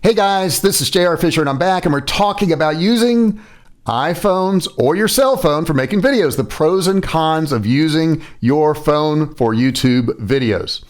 Hey guys, this is JR Fisher and I'm back, and we're talking about using iPhones or your cell phone for making videos, the pros and cons of using your phone for YouTube videos.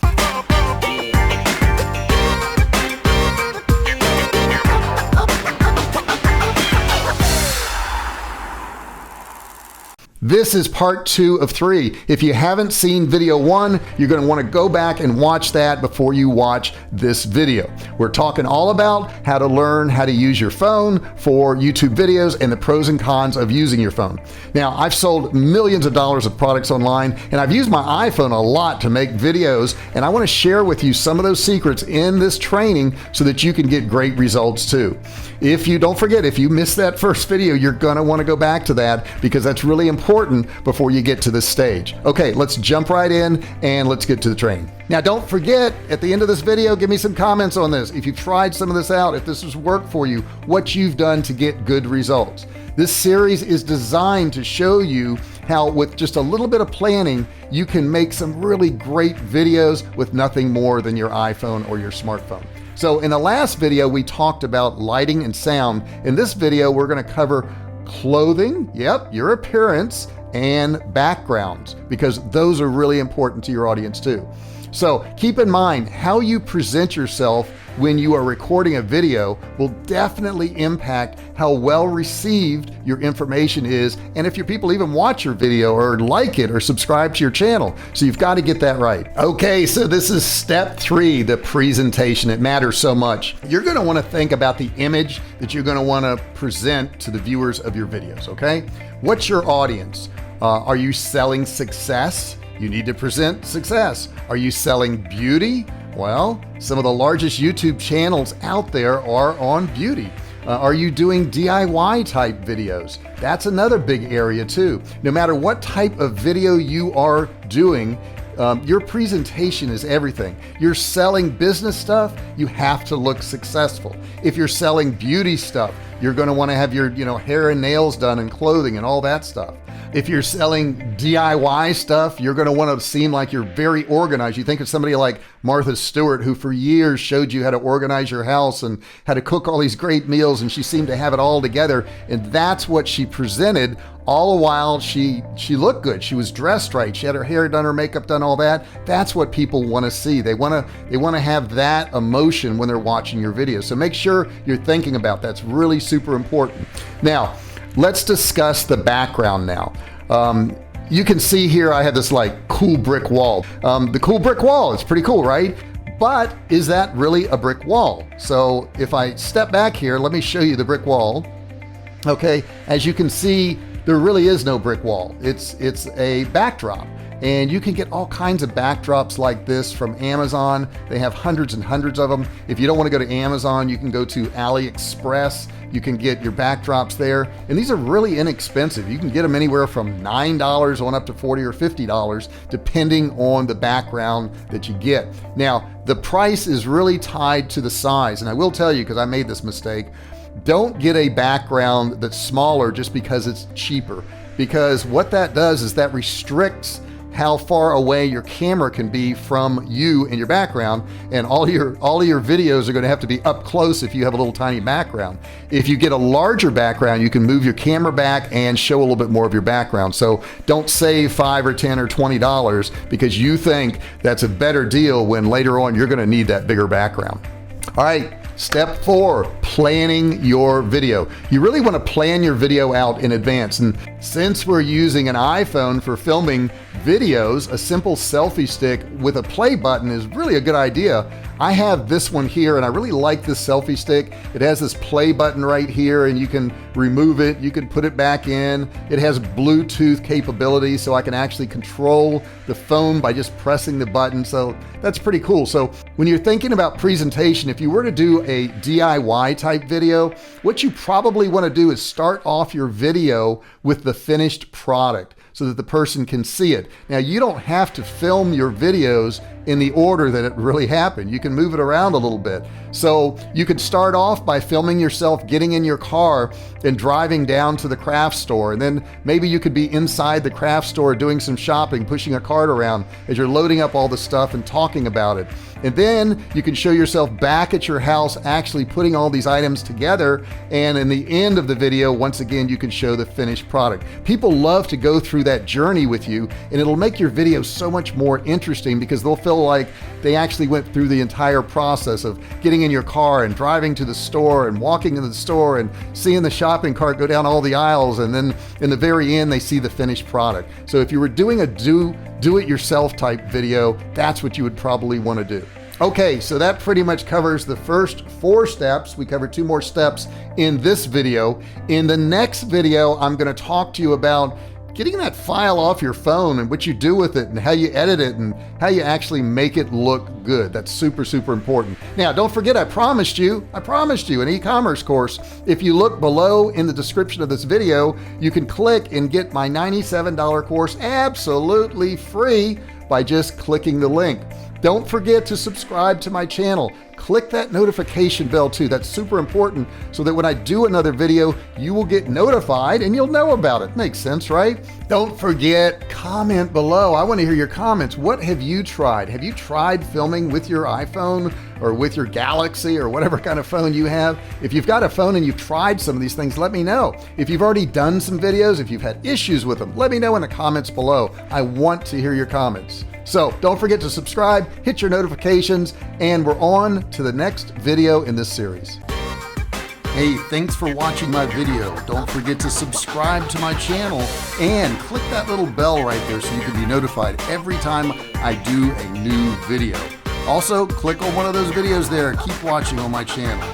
This is part 2 of 3. If you haven't seen video 1, you're going to want to go back and watch that before you watch this video. We're talking all about how to learn how to use your phone for YouTube videos and the pros and cons of using your phone. Now, I've sold millions of dollars of products online, and I've used my iPhone a lot to make videos, and I want to share with you some of those secrets in this training so that you can get great results too. If you don't forget, if you missed that first video, you're going to want to go back to that because that's really important before you get to this stage. Okay, let's jump right in and let's get to the training. Now, don't forget, at the end of this video, give me some comments on this. If you've tried some of this out, if this has worked for you, what you've done to get good results. This series is designed to show you how, with just a little bit of planning, you can make some really great videos with nothing more than your iPhone or your smartphone. So in the last video, we talked about lighting and sound. In this video, we're going to cover clothing, your appearance, and backgrounds, because those are really important to your audience too. So keep in mind, how you present yourself when you are recording a video will definitely impact how well received your information is, and if your people even watch your video or like it or subscribe to your channel. So you've got to get that right. Okay, so this is step 3, the presentation. It matters so much. You're going to want to think about the image that you're going to want to present to the viewers of your videos, okay? What's your audience? Are you selling success? You need to present success. Are you selling beauty? Well, some of the largest YouTube channels out there are on beauty. Are you doing DIY type videos? That's another big area too. No matter what type of video you are doing, your presentation is everything. You're selling business stuff, you have to look successful. If you're selling beauty stuff, you're going to want to have your hair and nails done and clothing and all that stuff. If you're selling DIY stuff, you're going to want to seem like you're very organized. You think of somebody like Martha Stewart, who for years showed you how to organize your house and how to cook all these great meals, and she seemed to have it all together. And that's what she presented, all the while she looked good. She was dressed right. She had her hair done, her makeup done, all that. That's what people want to see. They want to have that emotion when they're watching your videos. So make sure you're thinking about that. That's really super important. Now, let's discuss the background now. You can see here I have this like cool brick wall. The cool brick wall, it's pretty cool, right? But is that really a brick wall? So if I step back here, let me show you the brick wall. Okay, as you can see, there really is no brick wall. It's a backdrop. And you can get all kinds of backdrops like this from Amazon. They have hundreds and hundreds of them. If you don't want to go to Amazon, you can go to AliExpress. You can get your backdrops there. And these are really inexpensive. You can get them anywhere from $9 on up to $40 or $50, depending on the background that you get. Now, the price is really tied to the size. And I will tell you, because I made this mistake, don't get a background that's smaller just because it's cheaper. Because what that does is that restricts how far away your camera can be from you and your background, and all of your videos are going to have to be up close if you have a little tiny background. If you get a larger background, you can move your camera back and show a little bit more of your background. So don't save $5 or $10 or $20 because you think that's a better deal when later on you're going to need that bigger background. All right, step 4, planning your video. You really want to plan your video out in advance. And since we're using an iPhone for filming videos, a simple selfie stick with a play button is really a good idea. I have this one here and I really like this selfie stick. It has this play button right here and you can remove it, you can put it back in. It has Bluetooth capability, so I can actually control the phone by just pressing the button. So that's pretty cool. So when you're thinking about presentation, if you were to do a DIY type video, what you probably want to do is start off your video with the finished product so that the person can see it. Now, you don't have to film your videos in the order that it really happened. You can move it around a little bit. So you could start off by filming yourself getting in your car and driving down to the craft store. And then maybe you could be inside the craft store doing some shopping, pushing a cart around as you're loading up all the stuff and talking about it. And then you can show yourself back at your house actually putting all these items together, and in the end of the video, once again, you can show the finished product. People love to go through that journey with you, and it'll make your video so much more interesting because they'll feel like they actually went through the entire process of getting in your car and driving to the store and walking into the store and seeing the shopping cart go down all the aisles, and then in the very end they see the finished product. So if you were doing a do-it-yourself type video, that's what you would probably want to do. Okay, so that pretty much covers the first 4 steps. We covered 2 more steps in this video. In the next video, I'm going to talk to you about getting that file off your phone and what you do with it and how you edit it and how you actually make it look good. That's super, super important. Now, don't forget, I promised you an e-commerce course. If you look below in the description of this video, you can click and get my $97 course absolutely free by just clicking the link. Don't forget to subscribe to my channel. Click that notification bell too. That's super important so that when I do another video, you will get notified and you'll know about it. Makes sense, right? Don't forget, comment below. I want to hear your comments. What have you tried? Have you tried filming with your iPhone or with your Galaxy or whatever kind of phone you have? If you've got a phone and you've tried some of these things, let me know. If you've already done some videos, if you've had issues with them, let me know in the comments below. I want to hear your comments. So don't forget to subscribe, hit your notifications, and we're on to the next video in this series. Hey, thanks for watching my video. Don't forget to subscribe to my channel and click that little bell right there so you can be notified every time I do a new video. Also, click on one of those videos there. Keep watching on my channel.